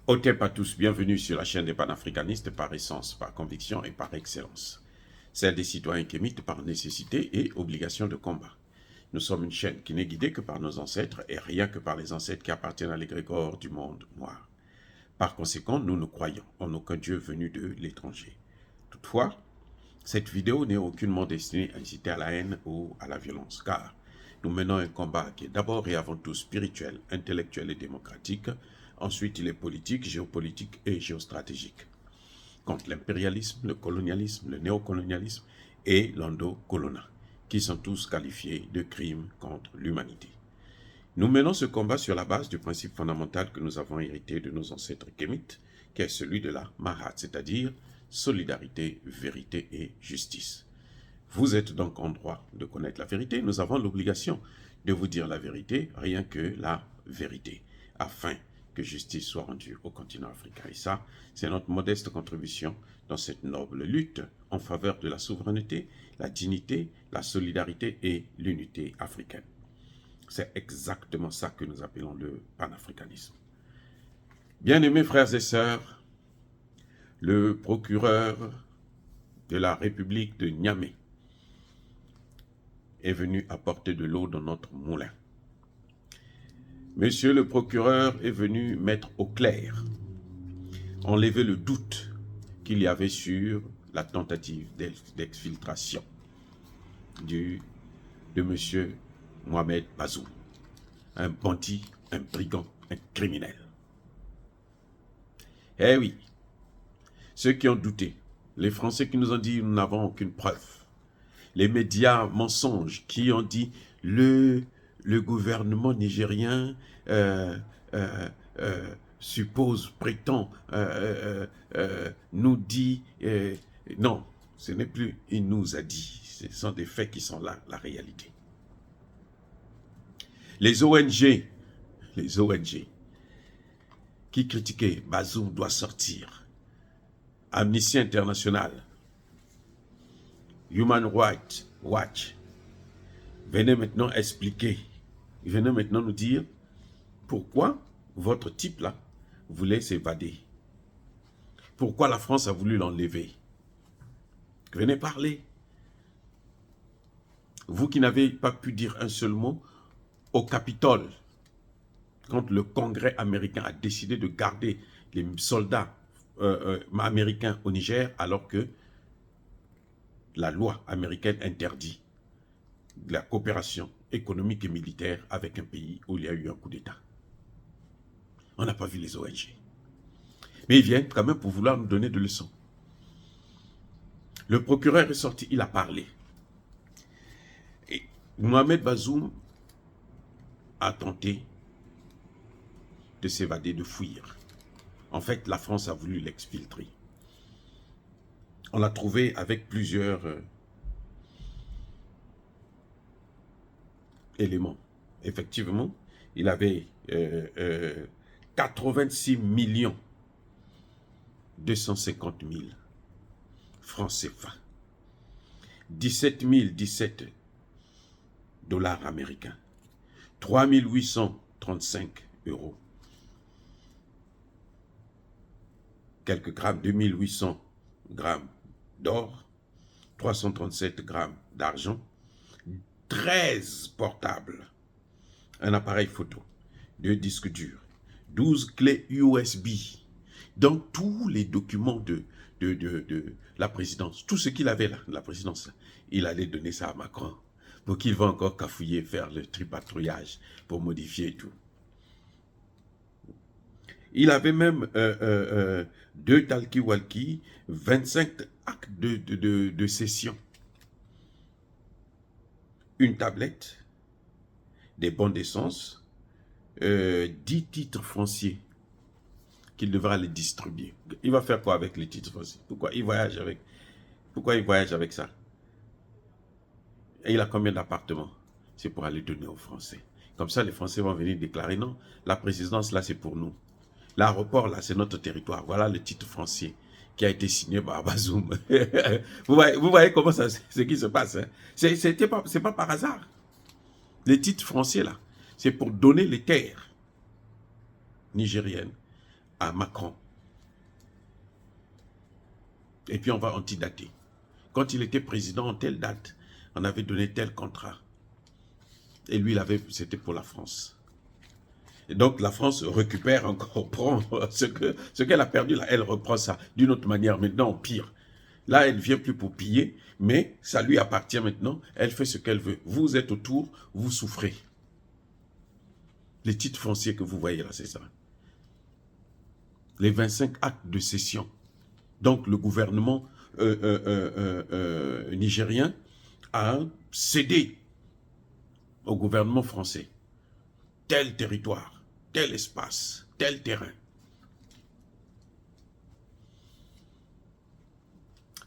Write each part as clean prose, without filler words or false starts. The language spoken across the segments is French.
Otep à tous, bienvenue sur la chaîne des panafricanistes par essence, par conviction et par excellence. Celle des citoyens kémites par nécessité et obligation de combat. Nous sommes une chaîne qui n'est guidée que par nos ancêtres et rien que par les ancêtres qui appartiennent à l'égrégore du monde noir. Par conséquent, nous ne croyons en aucun Dieu venu de l'étranger. Toutefois, cette vidéo n'est aucunement destinée à inciter à la haine ou à la violence, car nous menons un combat qui est d'abord et avant tout spirituel, intellectuel et démocratique. Ensuite, il est politique, géopolitique et géostratégique. Contre l'impérialisme, le colonialisme, le néocolonialisme et l'endocolonat, qui sont tous qualifiés de crimes contre l'humanité. Nous menons ce combat sur la base du principe fondamental que nous avons hérité de nos ancêtres kémites, qui est celui de la Mahat, c'est-à-dire solidarité, vérité et justice. Vous êtes donc en droit de connaître la vérité. Nous avons l'obligation de vous dire la vérité, rien que la vérité, afin que justice soit rendue au continent africain. Et ça, c'est notre modeste contribution dans cette noble lutte en faveur de la souveraineté, la dignité, la solidarité et l'unité africaine. C'est exactement ça que nous appelons le panafricanisme. Bien-aimés frères et sœurs, le procureur de la République de Niamey est venu apporter de l'eau dans notre moulin. Monsieur le procureur est venu mettre au clair, enlever le doute qu'il y avait sur la tentative d'exfiltration de monsieur Mohamed Bazoum, un bandit, un brigand, un criminel. Eh oui, ceux qui ont douté, les Français qui nous ont dit nous n'avons aucune preuve, les médias mensonges qui ont dit le gouvernement nigérien suppose, prétend, nous dit, non, ce n'est plus il nous a dit, ce sont des faits qui sont là, la réalité. Les ONG qui critiquaient Bazoum doit sortir, Amnesty International, Human Rights Watch, venez maintenant expliquer, venez maintenant nous dire pourquoi votre type là voulait s'évader. Pourquoi la France a voulu l'enlever. Venez parler. Vous qui n'avez pas pu dire un seul mot au Capitole, quand le Congrès américain a décidé de garder les soldats américains au Niger, alors que la loi américaine interdit la coopération économique et militaire avec un pays où il y a eu un coup d'État. On n'a pas vu les ONG. Mais ils viennent quand même pour vouloir nous donner des leçons. Le procureur est sorti, il a parlé. Et Mohamed Bazoum a tenté de s'évader, de fuir. En fait, la France a voulu l'exfiltrer. On l'a trouvé avec plusieurs éléments. Effectivement, il avait 86 250 000 francs CFA, 17 017 dollars américains, 3 835 euros, quelques grammes, 2800 grammes d'or, 337 grammes d'argent, 13 portables, un appareil photo, 2 disques durs, 12 clés USB, donc tous les documents de la présidence, tout ce qu'il avait là, la présidence, il allait donner ça à Macron, pour qu'il va encore cafouiller, faire le tripatrouillage, pour modifier tout. Il avait même 2 talkie-walkie, 25 actes de session, une tablette, des bons d'essence, 10 titres fonciers qu'il devra les distribuer. Il va faire quoi avec les titres fonciers? Pourquoi il voyage avec ça? Et il a combien d'appartements? C'est pour aller donner aux Français. Comme ça, les Français vont venir déclarer non, la présidence là c'est pour nous. L'aéroport là c'est notre territoire. Voilà le titre foncier qui a été signé par Bazoum. vous voyez comment ça, ce qui se passe. Hein? C'est pas par hasard. Les titres fonciers là, c'est pour donner les terres nigériennes à Macron. Et puis on va antidater. Quand il était président en telle date, on avait donné tel contrat. Et lui, c'était pour la France. Et donc la France récupère encore, prend ce qu'elle a perdu là, elle reprend ça d'une autre manière, maintenant pire. Là, elle ne vient plus pour piller, mais ça lui appartient maintenant, elle fait ce qu'elle veut. Vous êtes autour, vous souffrez. Les titres fonciers que vous voyez là, c'est ça. Les 25 actes de cession. Donc le gouvernement nigérien a cédé au gouvernement français tel territoire, tel espace, tel terrain.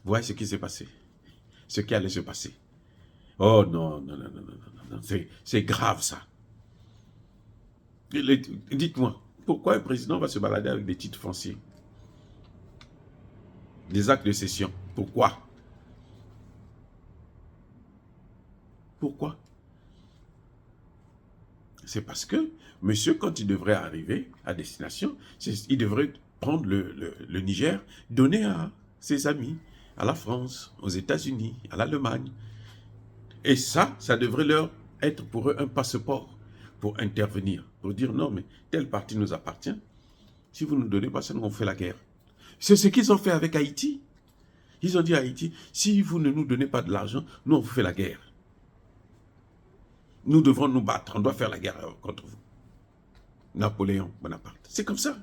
Voyez ce qui s'est passé, ce qui allait se passer. Oh non, non, non, non, non, non, c'est grave ça. Dites-moi, pourquoi un président va se balader avec des titres fonciers? Des actes de cession. Pourquoi? Pourquoi? C'est parce que monsieur, quand il devrait arriver à destination, il devrait prendre le Niger, donner à ses amis, à la France, aux États-Unis, à l'Allemagne. Et ça devrait leur être pour eux un passeport pour intervenir, pour dire non, mais telle partie nous appartient. Si vous ne nous donnez pas ça, nous on fait la guerre. C'est ce qu'ils ont fait avec Haïti. Ils ont dit à Haïti, si vous ne nous donnez pas de l'argent, nous on vous fait la guerre. Nous devrons nous battre, on doit faire la guerre contre vous. Napoléon Bonaparte. C'est comme ça.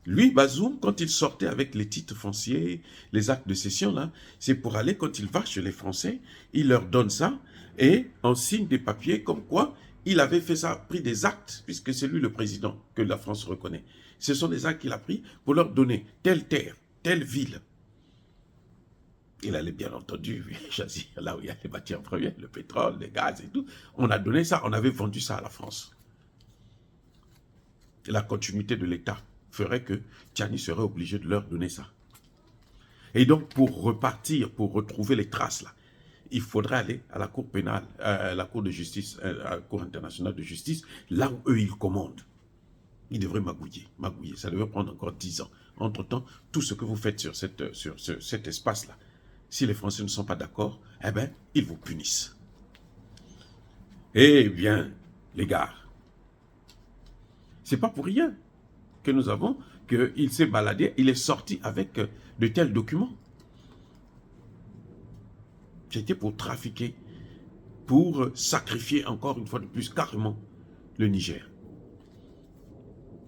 Lui, Bazoum, quand il sortait avec les titres fonciers, les actes de cession, là, c'est pour aller, quand il va chez les Français, il leur donne ça, et en signe des papiers, comme quoi il avait fait ça, pris des actes, puisque c'est lui le président que la France reconnaît. Ce sont des actes qu'il a pris pour leur donner telle terre, telle ville. Il allait bien entendu choisir là où il y a les matières premières, le pétrole, le gaz et tout. On a donné ça, on avait vendu ça à la France. Et la continuité de l'État ferait que Tiani serait obligé de leur donner ça. Et donc, pour repartir, pour retrouver les traces là, il faudrait aller à la Cour pénale, à la Cour de justice, à la Cour internationale de justice, là où eux, ils commandent. Ils devraient magouiller. Ça devrait prendre encore 10 ans. Entre-temps, tout ce que vous faites sur cet espace-là, si les Français ne sont pas d'accord, eh bien, ils vous punissent. Eh bien, les gars, c'est pas pour rien que nous avons qu'il s'est baladé, il est sorti avec de tels documents. C'était pour trafiquer, pour sacrifier encore une fois de plus carrément le Niger.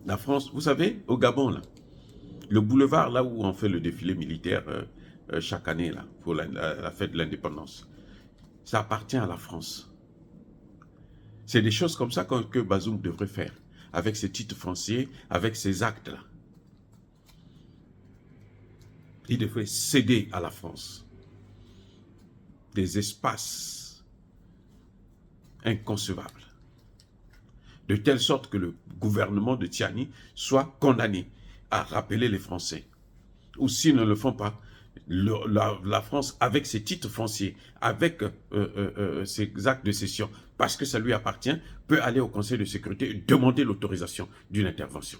La France, vous savez, au Gabon, là, le boulevard là où on fait le défilé militaire chaque année là, pour la fête de l'indépendance, ça appartient à la France. C'est des choses comme ça que Bazoum devrait faire, avec ses titres fonciers, avec ses actes-là. Il devrait céder à la France des espaces inconcevables, de telle sorte que le gouvernement de Tiani soit condamné à rappeler les Français. Ou s'ils ne le font pas, la France, avec ses titres fonciers, avec ses actes de cession, parce que ça lui appartient, peut aller au Conseil de sécurité et demander l'autorisation d'une intervention.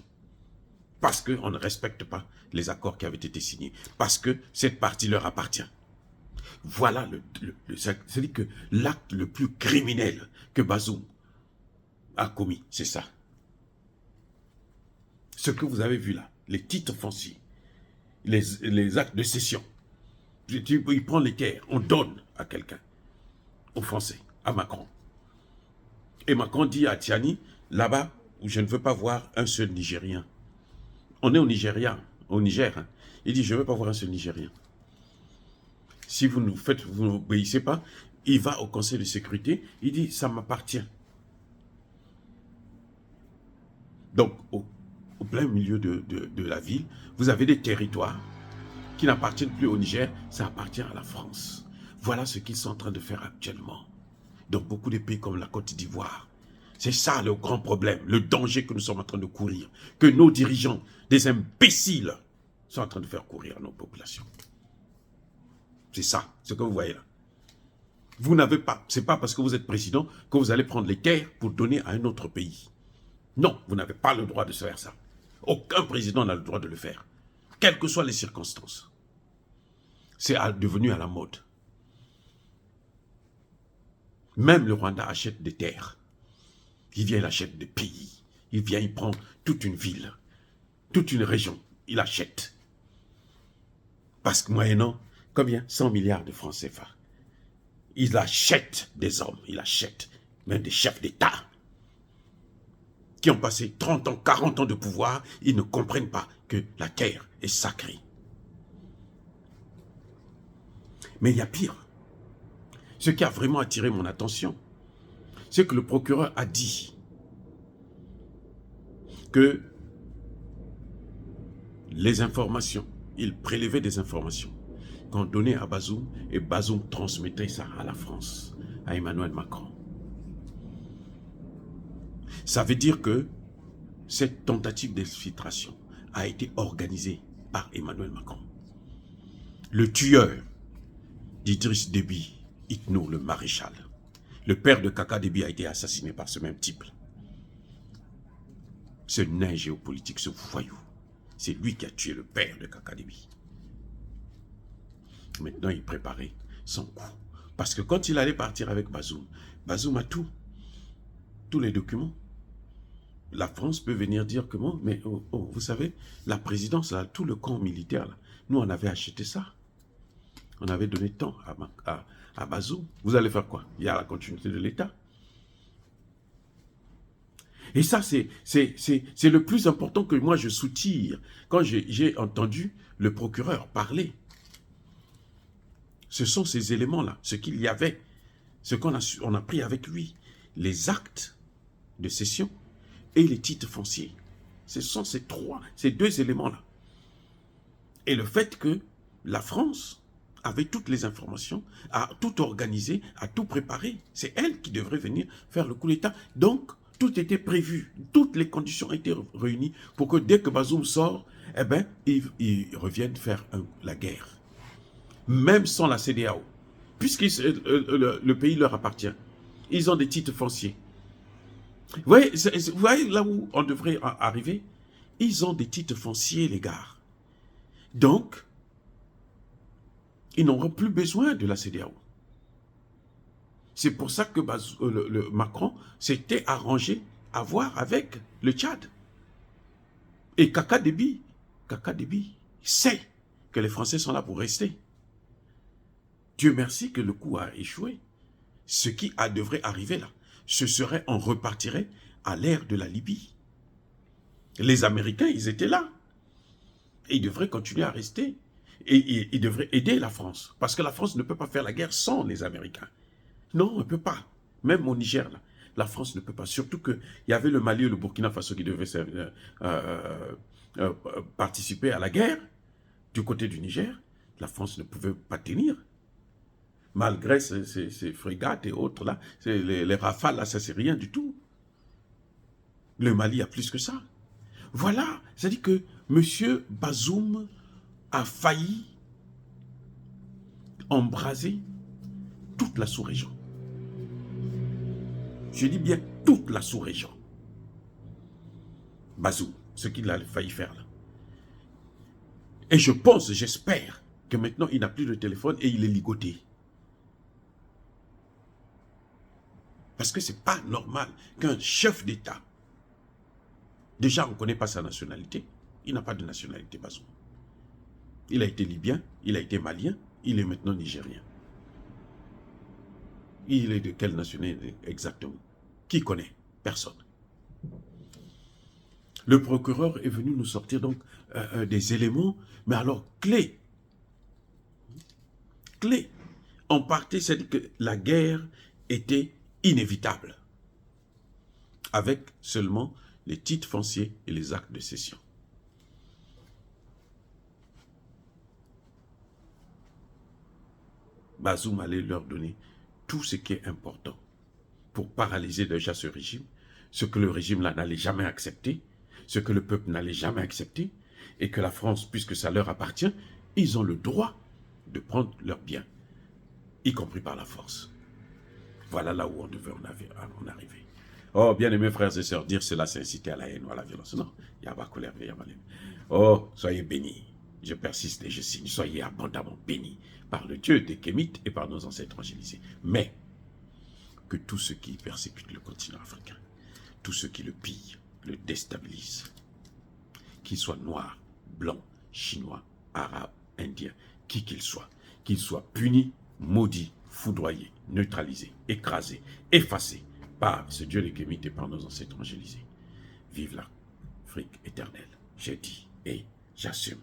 Parce qu'on ne respecte pas les accords qui avaient été signés. Parce que cette partie leur appartient. Voilà, c'est-à-dire que l'acte le plus criminel que Bazoum a commis, c'est ça. Ce que vous avez vu là, les titres fonciers, les actes de cession. Il prend les terres, on donne à quelqu'un, aux Français, à Macron. Et Macron dit à Tiani, là-bas, où je ne veux pas voir un seul Nigérien. On est au Niger, hein. Il dit, je ne veux pas voir un seul Nigérien. Si vous n'obéissez pas, il va au Conseil de sécurité, il dit, ça m'appartient. Donc, au plein milieu de la ville, vous avez des territoires qui n'appartiennent plus au Niger, ça appartient à la France. Voilà ce qu'ils sont en train de faire actuellement. Dans beaucoup de pays comme la Côte d'Ivoire. C'est ça le grand problème, le danger que nous sommes en train de courir, que nos dirigeants, des imbéciles, sont en train de faire courir à nos populations. C'est ça, ce que vous voyez là. Vous n'avez pas, c'est pas parce que vous êtes président que vous allez prendre les terres pour donner à un autre pays. Non, vous n'avez pas le droit de faire ça. Aucun président n'a le droit de le faire, quelles que soient les circonstances. C'est devenu à la mode. Même le Rwanda achète des terres. Il vient, il achète des pays. Il vient, il prend toute une ville, toute une région. Il achète. Parce que moyennant, combien? 100 milliards de francs CFA. Il achète des hommes, il achète même des chefs d'État qui ont passé 30 ans, 40 ans de pouvoir. Ils ne comprennent pas que la terre est sacrée. Mais il y a pire. Ce qui a vraiment attiré mon attention, c'est que le procureur a dit que les informations, il prélevait des informations qu'on donnait à Bazoum et Bazoum transmettait ça à la France, à Emmanuel Macron. Ça veut dire que cette tentative d'exfiltration a été organisée par Emmanuel Macron. Le tueur d'Idriss Déby, Itno, le maréchal, le père de Kaka Déby a été assassiné par ce même type. Ce nain géopolitique, ce voyou, c'est lui qui a tué le père de Kaka Déby. Maintenant, il préparait son coup. Parce que quand il allait partir avec Bazoum, Bazoum a tout. Tous les documents. La France peut venir dire que bon, mais vous savez, la présidence, là, tout le camp militaire, là, nous, on avait acheté ça. On avait donné tant à Bazoum. Vous allez faire quoi? Il y a la continuité de l'État. Et ça, c'est le plus important que moi je soutire quand j'ai entendu le procureur parler. Ce sont ces éléments-là, ce qu'il y avait, ce qu'on a pris avec lui, les actes de cession et les titres fonciers. Ce sont ces deux éléments-là. Et le fait que la France avait toutes les informations, a tout organisé, a tout préparé, c'est elle qui devrait venir faire le coup d'État. Donc, tout était prévu, toutes les conditions étaient réunies pour que dès que Bazoum sort, eh ben, ils reviennent faire la guerre. Même sans la CEDEAO, puisque le pays leur appartient. Ils ont des titres fonciers. Vous voyez là où on devrait arriver? Ils ont des titres fonciers, les gars. Donc, ils n'auront plus besoin de la CEDEAO. C'est pour ça que Macron s'était arrangé à voir avec le Tchad. Et Kaka Déby sait que les Français sont là pour rester. Dieu merci que le coup a échoué. Ce qui devrait arriver là, ce serait, on repartirait à l'ère de la Libye. Les Américains, ils étaient là. Et ils devraient continuer à rester. Et ils devraient aider la France. Parce que la France ne peut pas faire la guerre sans les Américains. Non, elle ne peut pas. Même au Niger, là, la France ne peut pas. Surtout qu'il y avait le Mali et le Burkina Faso qui devaient participer à la guerre. Du côté du Niger, la France ne pouvait pas tenir. Malgré ces frégates et autres, là, les rafales, là, ça c'est rien du tout. Le Mali a plus que ça. Voilà, c'est-à-dire que M. Bazoum a failli embraser toute la sous-région. Je dis bien toute la sous-région. Bazoum, ce qu'il a failli faire là. Et je pense, j'espère, que maintenant il n'a plus de téléphone et il est ligoté. Parce que c'est pas normal qu'un chef d'État, déjà on ne connaît pas sa nationalité, il n'a pas de nationalité, Bazoum. Il a été libyen, il a été malien, il est maintenant nigérien. Il est de quelle nationalité exactement? Qui connaît? Personne. Le procureur est venu nous sortir donc des éléments, mais alors clés. Clés. En partie, c'est-à-dire que la guerre était inévitable, avec seulement les titres fonciers et les actes de cession. Bazoum allait leur donner tout ce qui est important pour paralyser déjà ce régime, ce que le régime là n'allait jamais accepter, ce que le peuple n'allait jamais accepter, et que la France, puisque ça leur appartient, ils ont le droit de prendre leurs biens, y compris par la force. Voilà là où on devait en arriver. Oh, bien-aimés frères et sœurs, dire cela, c'est inciter à la haine ou à la violence. Non, il y a pas de colère, il y a pas de... Oh, soyez bénis. Je persiste et je signe. Soyez abondamment bénis par le Dieu des Kémites et par nos ancêtres angélisés. Mais que tous ceux qui persécutent le continent africain, tous ceux qui le pillent, le déstabilisent, qu'ils soient noirs, blancs, chinois, arabes, indiens, qui qu'ils soient punis, maudits, foudroyés, neutralisés, écrasés, effacés par ce Dieu des Kémites et par nos ancêtres angélisés. Vive l'Afrique éternelle. J'ai dit et j'assume.